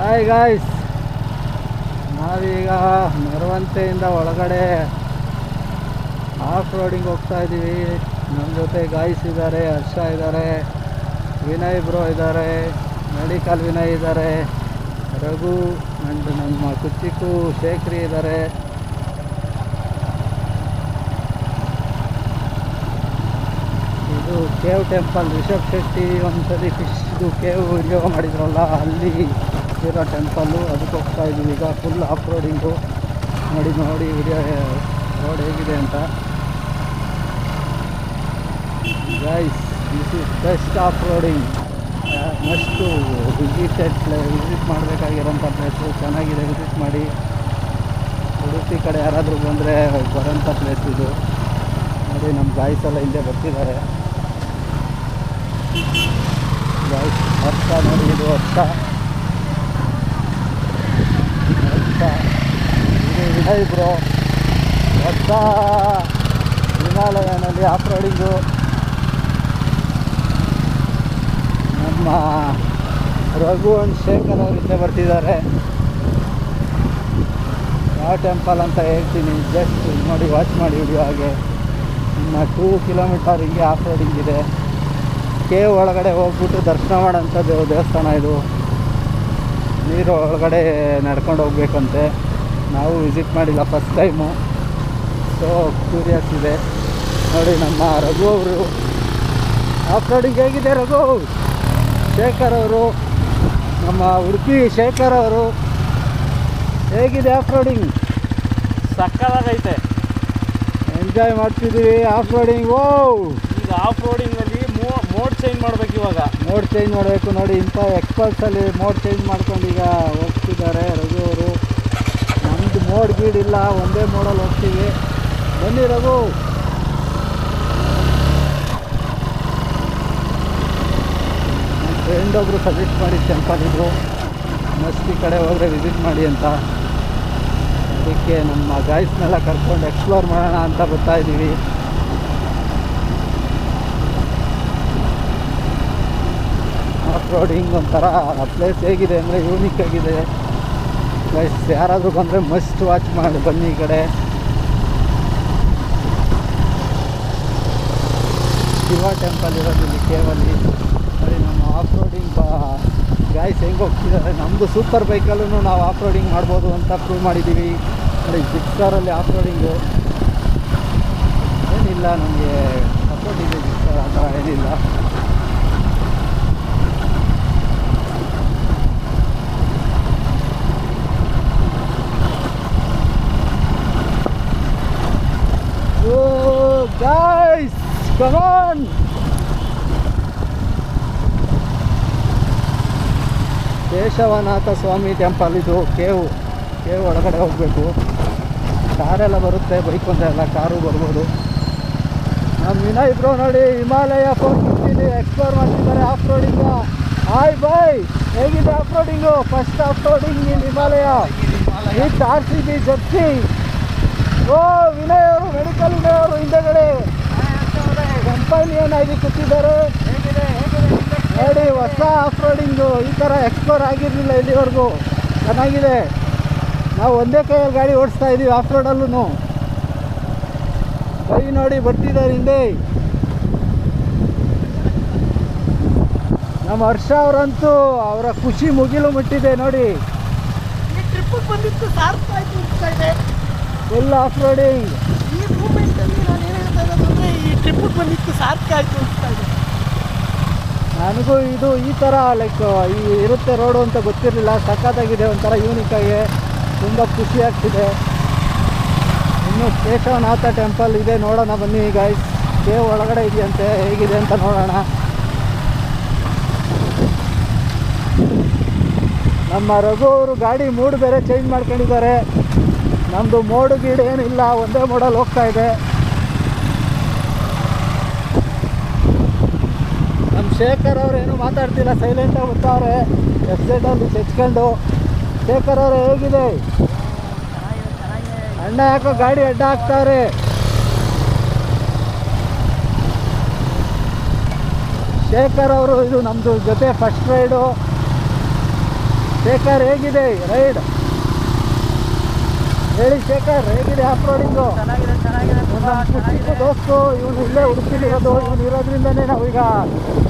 Hi guys, ನಾವೀಗ ಮೆರವಂತೆಯಿಂದ ಒಳಗಡೆ off roading ಹೋಗ್ತಾ ಇದ್ದೀವಿ. ನಮ್ಮ ಜೊತೆ ಗಾಯ್ಸ್ ಇದ್ದಾರೆ, ಹರ್ಷ ಇದ್ದಾರೆ, ವಿನಯ್ ಬ್ರೋ ಇದ್ದಾರೆ, ಮೆಡಿಕಲ್ ವಿನಯ್ ಇದ್ದಾರೆ, ರಘು ಆ್ಯಂಡ್ ನಮ್ಮ ಕುಚ್ಚಿಕ್ಕು ಶೇಖರಿ ಇದ್ದಾರೆ. ಇದು ಕೇವ್ ಟೆಂಪಲ್. ರಿಷಬ್ ಶೆಟ್ಟಿ ಒಂದ್ಸಲಿ ಫಿಶ್ದು ಕೇವ್ ವಿಡಿಯೋ ಮಾಡಿದ್ರಲ್ಲ, ಅಲ್ಲಿ ಇರೋ ಟೆಂಪಲ್ಲು, ಅದಕ್ಕೆ ಹೋಗ್ತಾ ಇದ್ದೀವಿ ಈಗ. Full off roading. ನೋಡಿ ವಿಡಿಯೋ ರೋಡ್ ಹೇಗಿದೆ ಅಂತ. Guys, this is best off roading. Must visit ಮಾಡಬೇಕಾಗಿರೋಂಥ ಪ್ಲೇಸು. ಚೆನ್ನಾಗಿದೆ, ವಿಸಿಟ್ ಮಾಡಿ. ಉಡುಪಿ ಕಡೆ ಯಾರಾದರೂ ಬಂದರೆ ಬರೋಂಥ ಪ್ಲೇಸ್ ಇದು. ನೋಡಿ, ನಮ್ಮ ಗಾಯ್ಸ್ ಎಲ್ಲ ಹಿಂದೆ ಬರ್ತಿದ್ದಾರೆ. ಗಾಯ್ಸ್, ಹರ್ಷ ನೋಡಿ, ಇದು ಹರ್ಷ, ಇದು Vinay bro. Harsha ಹಿಮಾಲಯನಲ್ಲಿ of roading. ನಮ್ಮ ರಘು ಅಂಡ್ ಶೇಖರ್ ಅವರು ಹಿಂದೆ ಬರ್ತಿದ್ದಾರೆ. ಯಾವ ಟೆಂಪಲ್ ಅಂತ ಹೇಳ್ತೀನಿ, ಜಸ್ಟ್ ನೋಡಿ, ವಾಚ್ ಮಾಡಿ ವಿಡಿಯೋ. ಹಾಗೆ ಇನ್ನು 2 ಕಿಲೋಮೀಟರ್ ಹಿಂಗೆ ಆಫ್ ರೋಡಿಂಗ್ ಇದೆ. ಕೇವ್ ಒಳಗಡೆ ಹೋಗ್ಬಿಟ್ಟು ದರ್ಶನ ಮಾಡೋಂಥದ್ದು ದೇವಸ್ಥಾನ ಇದು. ನೀರು ಒಳಗಡೆ ನಡ್ಕೊಂಡು ಹೋಗ್ಬೇಕಂತೆ. ನಾವು ವಿಸಿಟ್ ಮಾಡಿಲ್ಲ, ಫಸ್ಟ್ ಟೈಮು. ಸೊ ಕ್ಯೂರಿಯಸ್ ಇದೆ. ನೋಡಿ, ನಮ್ಮ ರಘು ಅವರು ಆಫ್ ರೋಡಿಂಗ್ ಹೇಗಿದೆ. ರಘು, ಶೇಖರ್ ಅವರು, ನಮ್ಮ ಉಡುಪಿ ಶೇಖರ್ ಅವರು, ಹೇಗಿದೆ ಆಫ್ ರೋಡಿಂಗ್? ಸಕ್ಕತ್ತಾಗೈತೆ, ಎಂಜಾಯ್ ಮಾಡ್ತಿದ್ದೀವಿ ಆಫ್ ರೋಡಿಂಗ್. ಓ, ಈಗ ಆಫ್ ರೋಡಿಂಗಲ್ಲಿ ಮೋಡ್ ಚೇಂಜ್ ಮಾಡ್ಬೇಕು. ಇವಾಗ ಮೋಡ್ ಚೇಂಜ್ ಮಾಡಬೇಕು. ನೋಡಿ, ಇಂಥ ಎಕ್ಸ್ಪರ್ಟ್ಸಲ್ಲಿ ಮೋಡ್ ಚೇಂಜ್ ಮಾಡ್ಕೊಂಡು ಈಗ ಹೋಗ್ತಿದ್ದಾರೆ ರಘು ಅವರು. ನಮ್ಮದು ಮೋಡ್ ಗೀಡಿಲ್ಲ, ಒಂದೇ ಮೋಡಲ್ಲಿ ಹೋಗ್ತೀವಿ. ಬನ್ನಿ ರಘು. ನನ್ನ ಫ್ರೆಂಡ್ ಒಬ್ಬರು ಸಜೆಸ್ಟ್ ಮಾಡಿ ಟೆಂಪಲ್ ಇದ್ರು, ಮಸ್ತ್ ಈ ಕಡೆ ಹೋದರೆ ವಿಸಿಟ್ ಮಾಡಿ ಅಂತ. ಅದಕ್ಕೆ ನಮ್ಮ ಗಾಯ್ಸ್ನೆಲ್ಲ ಕರ್ಕೊಂಡು ಎಕ್ಸ್ಪ್ಲೋರ್ ಮಾಡೋಣ ಅಂತ ಬರ್ತಾ ಇದ್ದೀವಿ. ಆಫ್ ರೋಡಿಂಗ್ ಒಂಥರ ಪ್ಲೇಸ್ ಹೇಗಿದೆ ಅಂದರೆ ಯೂನಿಕ್ ಆಗಿದೆ. ಗೈಸ್, ಯಾರಾದರೂ ಬಂದರೆ ಮಸ್ಟ್ ವಾಚ್ ಮಾಡಿ ಬನ್ನಿ ಈ ಕಡೆ. ಶಿವ ಟೆಂಪಲ್ ಇರೋದು ಇಲ್ಲಿ ಕೇವಲ್ಲಿ. ನೋಡಿ, ನಮ್ಮ ಆಫ್ ರೋಡಿಂಗ್ ಗಾಯ್ಸ್ ಹೆಂಗೆ ಹೋಗ್ತಿದ್ದಾರೆ. ನಮ್ಮದು ಸೂಪರ್ ಬೈಕಲ್ಲೂ ನಾವು ಆಫ್ ರೋಡಿಂಗ್ ಮಾಡ್ಬೋದು ಅಂತ ಪ್ರೂವ್ ಮಾಡಿದ್ದೀವಿ. ನೋಡಿ, ಜಿಕ್ಸಾರಲ್ಲಿ ಆಫ್ ರೋಡಿಂಗು ಏನಿಲ್ಲ, ನಮಗೆ ಸಪೋರ್ಟ್ ಇದೆ ಜಿಕ್ಸಾರ್, ಆ ಥರ ಏನಿಲ್ಲ. Oh, guys, come on! Keshavanatha Swamy temple ಇದು. ಕೇವ್ ಒಳಗಡೆ ಹೋಗಬೇಕು. ಕಾರೆಲ್ಲ ಬರುತ್ತೆ, ಬೈಕ್ ಅಂತ ಎಲ್ಲ ಕಾರು ಬರ್ಬೋದು. ನಮ್ಮ ವಿನಯ್ ಬ್ರೋ ನೋಡಿ, ಹಿಮಾಲಯ 450 ಎಕ್ಸ್ಪ್ಲೋರ್ ಮಾಡ್ತಿದ್ದಾರೆ ಆಫ್ ರೋಡಿಂಗು. ಹಾಯ್ ಬಾಯ್, ಹೇಗಿದೆ off roading? First off roading in Himalaya with RCB jersey. ಓ, ವಿನಯ್ ಅವರು, ಮೆಡಿಕಲ್ ವಿನಯ್ ಅವರು ಹಿಂದೆಗಡೆ ಕಂಪನಿಯನ್ನಾಗಿ ಕೂತಿದ್ದಾರೆ. ನೋಡಿ, ಹೊಸ ಆಫ್ ರೋಡಿಂಗು. ಈ ಥರ ಎಕ್ಸ್ಪ್ಲೋರ್ ಆಗಿರಲಿಲ್ಲ ಇಲ್ಲಿವರೆಗೂ. ಚೆನ್ನಾಗಿದೆ. ನಾವು ಒಂದೇ ಕೈಯಲ್ಲಿ ಗಾಡಿ ಓಡಿಸ್ತಾ ಇದ್ದೀವಿ ಆಫ್ ರೋಡಲ್ಲೂ. ಕೈ ನೋಡಿ ಬರ್ತಿದ್ದಾರೆ ಹಿಂದೆ. ನಮ್ಮ ಹರ್ಷ ಅವರಂತೂ ಅವರ ಖುಷಿ ಮುಗಿಲು ಮುಟ್ಟಿದೆ. ನೋಡಿ, ಈ ಟ್ರಿಪ್ಪಿಗೆ ಬಂದಿತ್ತು ಸಾರ್ಥಕ ಆಯ್ತು. Full off roading. ಈ ಮೂಮೆಂಟಲ್ಲಿ ನಾನು ಏನು ಹೇಳ್ತಾ ಇರೋದಂದರೆ, ಈ ಟ್ರಿಪ್ಪಿಗೆ ಬಂದಿತ್ತು ಸಾರ್ಥಕ ಆಯಿತು ಅನಿಸ್ತಾ ಇದೆ ನನಗೂ. ಇದು ಈ ಥರ ಲೈಕ್ ಇರುತ್ತೆ ರೋಡು ಅಂತ ಗೊತ್ತಿರಲಿಲ್ಲ. ಸಖತ್ತಾಗಿದೆ, ಒಂಥರ ಯೂನಿಕ್ಕಾಗಿ, ತುಂಬ ಖುಷಿ ಆಗ್ತಿದೆ. ಇನ್ನು ಕೇಶವನಾಥ ಟೆಂಪಲ್ ಇದೆ, ನೋಡೋಣ ಬನ್ನಿ ಗಾಯ್ಸ್. ಕೇವ್ ಒಳಗಡೆ ಇದೆಯಂತೆ, ಹೇಗಿದೆ ಅಂತ ನೋಡೋಣ. ನಮ್ಮ ರಘು ಅವರು ಗಾಡಿ ಮೂಡ್ ಬೇರೆ ಚೇಂಜ್ ಮಾಡ್ಕೊಂಡಿದ್ದಾರೆ. ನಮ್ಮದು ಮೋಡು ಗೀಡು ಏನಿಲ್ಲ, ಒಂದೇ ಮೋಡಲ್ಲಿ ಹೋಗ್ತಾ ಇದೆ. ನಮ್ಮ ಶೇಖರ್ ಅವರು ಏನೂ ಮಾತಾಡ್ತಿಲ್ಲ, ಸೈಲೆಂಟಾಗಿ ಬರ್ತಾವ್ರೆ ಎಫ್ಸೆಟಲ್ಲಿ ತೆಚ್ಕೊಂಡು. ಶೇಖರ್ ಅವರು ಹೇಗಿದೆ? ಅಣ್ಣ ಯಾಕೋ ಗಾಡಿ ಅಡ್ಡ ಹಾಕ್ತಾರೆ. ಶೇಖರ್ ಅವರು ಇದು ನಮ್ಮದು ಜೊತೆ ಫಸ್ಟ್ ರೈಡು. ಶೇಖರ್ ಹೇಗಿದೆ ರೈಡ್? ಹೇಳಿ ಶೇಖರ್, ಹೇಗಿದೆ ಆಫ್ ರೋಡಿಂಗು? ಚೆನ್ನಾಗಿದೆ ಚೆನ್ನಾಗಿದೆ ತುಂಬ ಚಿಕ್ಕ ದೋಸ್ತು ಇವನು ಇಲ್ಲೇ ಉಡುಪಿಲಿರೋದು. ಇವನು ಇರೋದ್ರಿಂದನೇ ನಾವೀಗ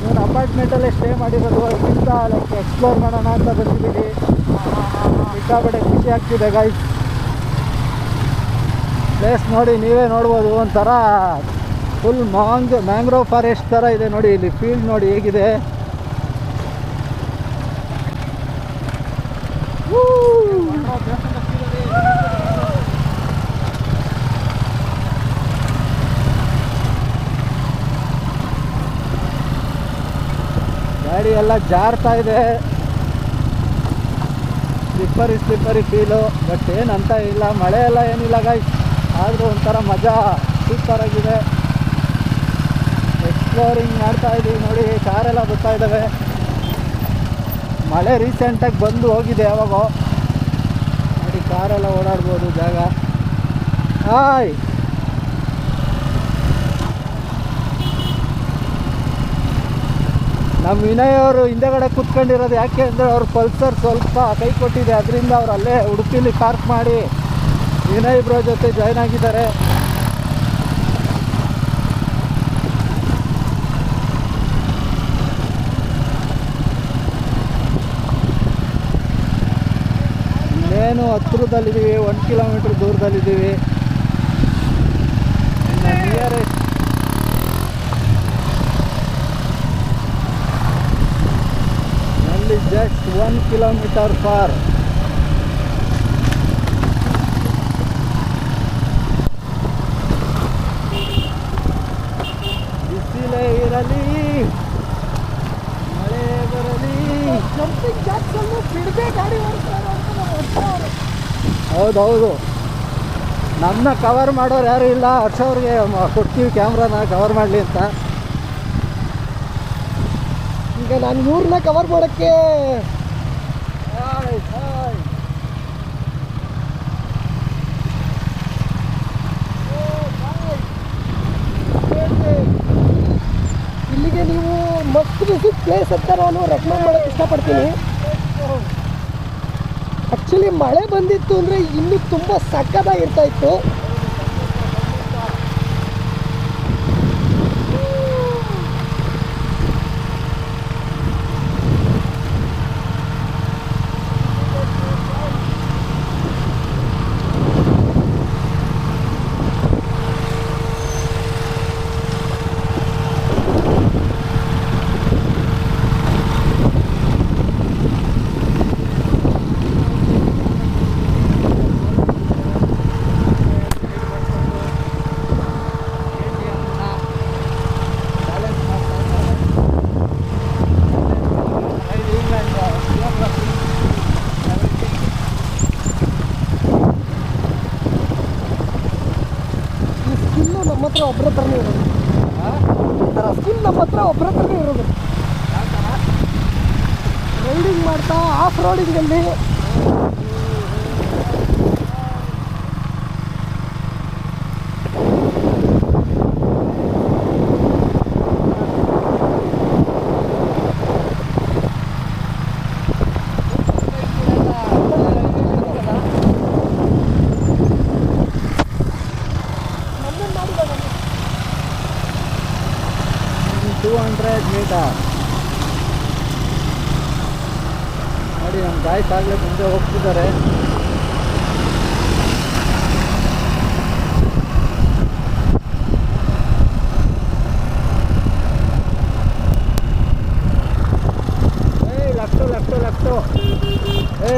ಇವನು ಅಪಾರ್ಟ್ಮೆಂಟಲ್ಲೇ ಸ್ಟೇ ಮಾಡಿರೋದು. ಇಂಥ ಲೈಕ್ ಎಕ್ಸ್ಪ್ಲೋರ್ ಮಾಡೋಣ ಅಂತ ಬಂದಿದ್ದೀವಿ. ಸಿಕ್ಕಾಪಟ್ಟೆ ಖುಷಿ ಆಗ್ತಿದೆ ಗೈಸ್. ಪ್ಲೇಸ್ ನೋಡಿ, ನೀವೇ ನೋಡ್ಬೋದು. ಒಂಥರ ಫುಲ್ ಮ್ಯಾಂಗ್ರೋವ್ ಫಾರೆಸ್ಟ್ ಥರ ಇದೆ ನೋಡಿ. ಇಲ್ಲಿ ಫೀಲ್ಡ್ ನೋಡಿ ಹೇಗಿದೆ. ಗಾಡಿ ಎಲ್ಲ ಜಾರ್ತಾ ಇದೆ, ಸ್ಲಿಪ್ಪರಿ ಫೀಲು. ಬಟ್ ಏನಂತ ಇಲ್ಲ, ಮಳೆ ಎಲ್ಲ ಏನಿಲ್ಲ ಗಾಯ್ಸ್. ಆದರೂ ಒಂಥರ ಮಜಾ ಸೂಪರಾಗಿದೆ. ಎಕ್ಸ್ಪ್ಲೋರಿಂಗ್ ಮಾಡ್ತಾ ಇದ್ದೀವಿ ನೋಡಿ. ಕಾರೆಲ್ಲ ಬರ್ತಾ ಇದ್ದಾವೆ. ಮಳೆ ರೀಸೆಂಟಾಗಿ ಬಂದು ಹೋಗಿದೆ ಯಾವಾಗೋ ನೋಡಿ. ಕಾರೆಲ್ಲ ಓಡಾಡ್ಬೋದು ಜಾಗ. ಹಾಯ್, ನಮ್ಮ ವಿನಯ್ ಅವರು ಹಿಂದೆಗಡೆ ಕೂತ್ಕೊಂಡಿರೋದು ಯಾಕೆ ಅಂದರೆ ಅವ್ರ ಪಲ್ಸರ್ ಸ್ವಲ್ಪ ಕೈ ಕೊಟ್ಟಿದೆ. ಅದರಿಂದ ಅವ್ರು ಅಲ್ಲೇ ಉಡುಪಿಲಿ ಪಾರ್ಕ್ ಮಾಡಿ ವಿನಯ್ ಬ್ರೋ ಜೊತೆ ಜಾಯ್ನ್ ಆಗಿದ್ದಾರೆ. ಇನ್ನೇನು ಹತ್ತಿರದಲ್ಲಿದ್ದೀವಿ, 1 ಕಿಲೋಮೀಟ್ರ್ ದೂರದಲ್ಲಿದ್ದೀವಿ. Nearest just 1 kilometer far. ಬಿಸಿಲೇ ಇರಲಿ, ಮಳೆ ಬರಲಿ, ಜಂಪಿಂಗ್ ಜಾಕ್ಸನ್ನು ಬಿಡದೆ ಗಾಡಿ ಓಡಿಸ್ತಾರೆ ಅಂತ ಹೌದೌದು. ನಮ್ಮನ್ನ ಕವರ್ ಮಾಡೋರು ಯಾರು ಇಲ್ಲ. ಹರ್ಷ ಅವ್ರಿಗೆ ಕೊಡ್ತೀವಿ ಕ್ಯಾಮ್ರಾನ ಕವರ್ ಮಾಡಲಿ ಅಂತ. ಈಗ ನಾನು ಇವ್ರನ್ನ ಕವರ್ ಮಾಡೋಕ್ಕೆ ಇಲ್ಲಿಗೆ ನೀವು ಮಸ್ಟ್ ವಿಸಿಟ್ ಪ್ಲೇಸ್ ಅಂತ ನಾನು ರೆಕಮೆಂಡ್ ಮಾಡೋಕ್ಕೆ ಇಷ್ಟಪಡ್ತೀನಿ. ಆ್ಯಕ್ಚುಲಿ ಮಳೆ ಬಂದಿತ್ತು ಅಂದರೆ ಇನ್ನೂ ತುಂಬ ಸಕ್ಕತ್ತಾಗಿರ್ತಾ ಇತ್ತು. ನಮ್ಮ ಹತ್ರ ಒಬ್ಬರ ಥರನೇ ಇರೋದು. ಸ್ಕಿಲ್ ನಮ್ಮ ಹತ್ರ ಒಬ್ಬರ ಥರನೇ ಇರೋದು. ರೈಡಿಂಗ್ ಮಾಡ್ತಾ ಆಫ್ ರೋಡಿಂಗಲ್ಲಿ ನೋಡಿ. ನಮ್ಮ ಗಾಯ್ಸ್ ಆಗಲೇ ಮುಂದೆ ಹೋಗ್ತಿದ್ದಾರೆ.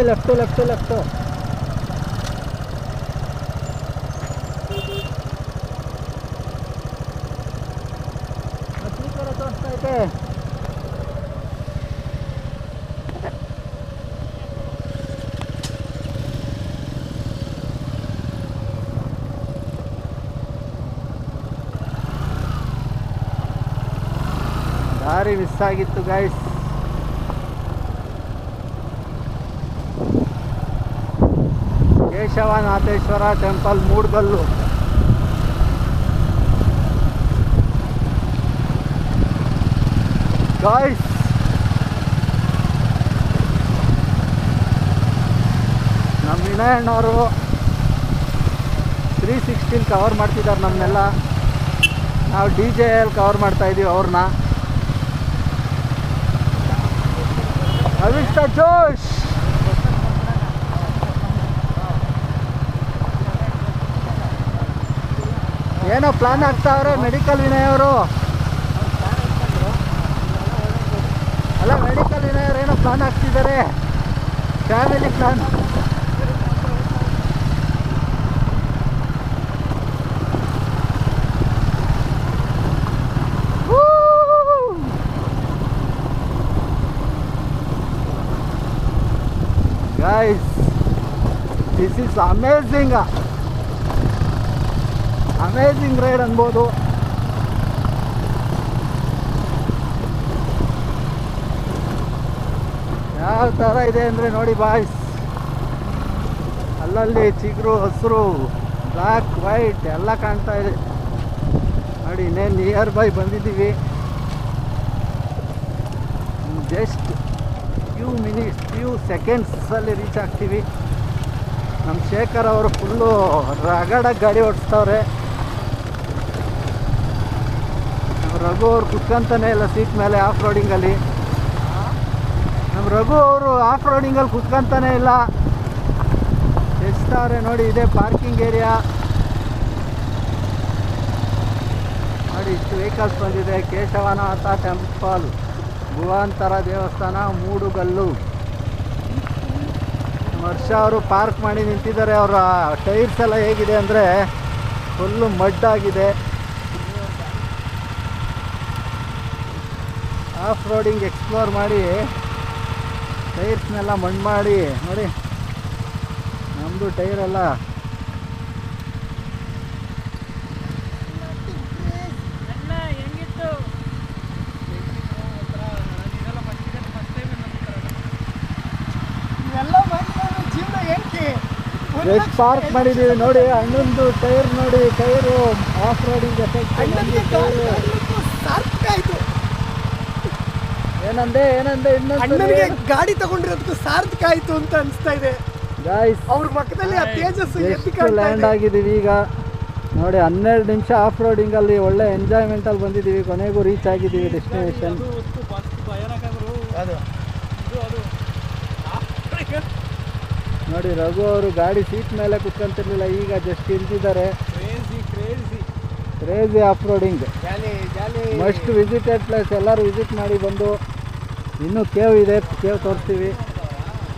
ಲೆಫ್ಟು. ತೋರಿಸ್ತಾ ಐತೆ. ದಾರಿ ಮಿಸ್ ಆಗಿತ್ತು guys. Keshavanatheshwara temple, ಮೂಡ್ಗಲ್ಲು. Guys Vinay ಅಣ್ಣವರು 360 ಕವರ್ ಮಾಡ್ತಿದ್ದಾರೆ ನಮ್ಮನ್ನೆಲ್ಲ. ನಾವು DJL ಕವರ್ ಮಾಡ್ತಾಯಿದ್ದೀವಿ ಅವ್ರನ್ನ. ಅವಿಷ್ಟ ಜೋಶ್. ಏನೋ ಪ್ಲಾನ್ ಆಗ್ತಾವ್ರೆ ಮೆಡಿಕಲ್ ವಿನಯ್ ಅವರು. ಅಲ್ಲ, ಮೆಡಿಕಲ್ ವಿನಯ್ ಅವರು ಏನೋ ಪ್ಲಾನ್ ಆಗ್ತಿದ್ದಾರೆ, family plan. Guys, this is amazing ride ಅನ್ಬೋದು. ಯಾವ ಥರ ಇದೆ ಅಂದರೆ ನೋಡಿ ಬಾಯ್ಸ್, ಅಲ್ಲಲ್ಲಿ ಚಿಗುರು, ಹಸಿರು, ಬ್ಲ್ಯಾಕ್, ವೈಟ್ ಎಲ್ಲ ಕಾಣ್ತಾ ಇದೆ ನೋಡಿ. ಇನ್ನೇನು ನಿಯರ್ ಬೈ ಬಂದಿದ್ದೀವಿ. ಜಸ್ಟ್ ಫ್ಯೂ ಸೆಕೆಂಡ್ಸಲ್ಲಿ ರೀಚ್ ಆಗ್ತೀವಿ. ನಮ್ಮ ಶೇಖರ್ ಅವರು ಫುಲ್ಲು ರಗಡಾಗಿ ಗಾಡಿ ಓಡಿಸ್ತವ್ರೆ. ನಮ್ಮ ರಘು ಅವ್ರು ಕುತ್ಕೊಂತಾನೆ ಇಲ್ಲ ಸೀಟ್ ಮೇಲೆ ಆಫ್ ರೋಡಿಂಗಲ್ಲಿ. ನಮ್ಮ ರಘು ಅವರು ಆಫ್ ರೋಡಿಂಗಲ್ಲಿ ಕುತ್ಕೊಂತಾನೆ ಇಲ್ಲ. ಎಷ್ಟಾವ್ರೆ ನೋಡಿ. ಇದೇ ಪಾರ್ಕಿಂಗ್ ಏರಿಯಾ ನೋಡಿ. ಇಷ್ಟು ವೆಹಿಕಲ್ಸ್ ಬಂದಿದೆ. ಕೇಶವನಾಥ ಟೆಂಪಲ್, ಭುವಾಂತರ ದೇವಸ್ಥಾನ, ಮೂಡುಗಲ್ಲು. ವರ್ಷ ಅವರು ಪಾರ್ಕ್ ಮಾಡಿ ನಿಂತಿದ್ದಾರೆ. ಅವರ ಟೈರ್ಸ್ ಎಲ್ಲ ಹೇಗಿದೆ ಅಂದರೆ ಫುಲ್ಲು ಮಡ್ಡಾಗಿದೆ. ಆಫ್ ರೋಡಿಂಗ್ ಎಕ್ಸ್ಪ್ಲೋರ್ ಮಾಡಿ ಟೈರ್ಸ್ನೆಲ್ಲ ಮಣ್ಣು ಮಾಡಿ ನೋಡಿ. ನಮ್ಮದು ಟೈರೆಲ್ಲ ಎಷ್ಟು ಪಾರ್ಕ್ ಮಾಡಿದ್ದೀವಿ ನೋಡಿ. ಅಣ್ಣಂದು ಟೈರ್ ನೋಡಿ, ಟೈರು ಆಫ್ ರೋಡಿಂಗ್ ಎಫೆಕ್ಟ್. ಏನಂದೆ ಇನ್ನೊಂದು ಗಾಡಿ ತಗೊಂಡಿರೋದಕ್ಕೂ ಸಾರ್ಥಕ ಆಯ್ತು ಅಂತ ಅನಿಸ್ತಾ ಇದೆ ಗಾಯ್ಸ್. ಅವ್ರ ಪಕ್ಕದಲ್ಲಿ ಆ ತೇಜಸ್ಸು ಎಷ್ಟು ಲ್ಯಾಂಡ್ ಆಗಿದ್ದೀವಿ ಈಗ ನೋಡಿ. 12 ನಿಮಿಷ ಆಫ್ ರೋಡಿಂಗಲ್ಲಿ ಒಳ್ಳೆ ಎಂಜಾಯ್ಮೆಂಟಲ್ಲಿ ಬಂದಿದ್ದೀವಿ. ಕೊನೆಗೂ ರೀಚ್ ಆಗಿದ್ದೀವಿ ಡೆಸ್ಟಿನೇಷನ್. ನೋಡಿ, ರಘು ಅವರು ಗಾಡಿ ಸೀಟ್ ಮೇಲೆ ಕುತ್ಕೊಂತಿರ್ಲಿಲ್ಲ, ಈಗ ಜಸ್ಟ್ ಇಳಿದಿದ್ದಾರೆ. Crazy off roading, must visited place. ಎಲ್ಲರೂ ವಿಸಿಟ್ ಮಾಡಿ ಬಂದು. ಇನ್ನೂ ಕೇವ್ ಇದೆ, ಕೇವ್ ತೋರಿಸ್ತೀವಿ.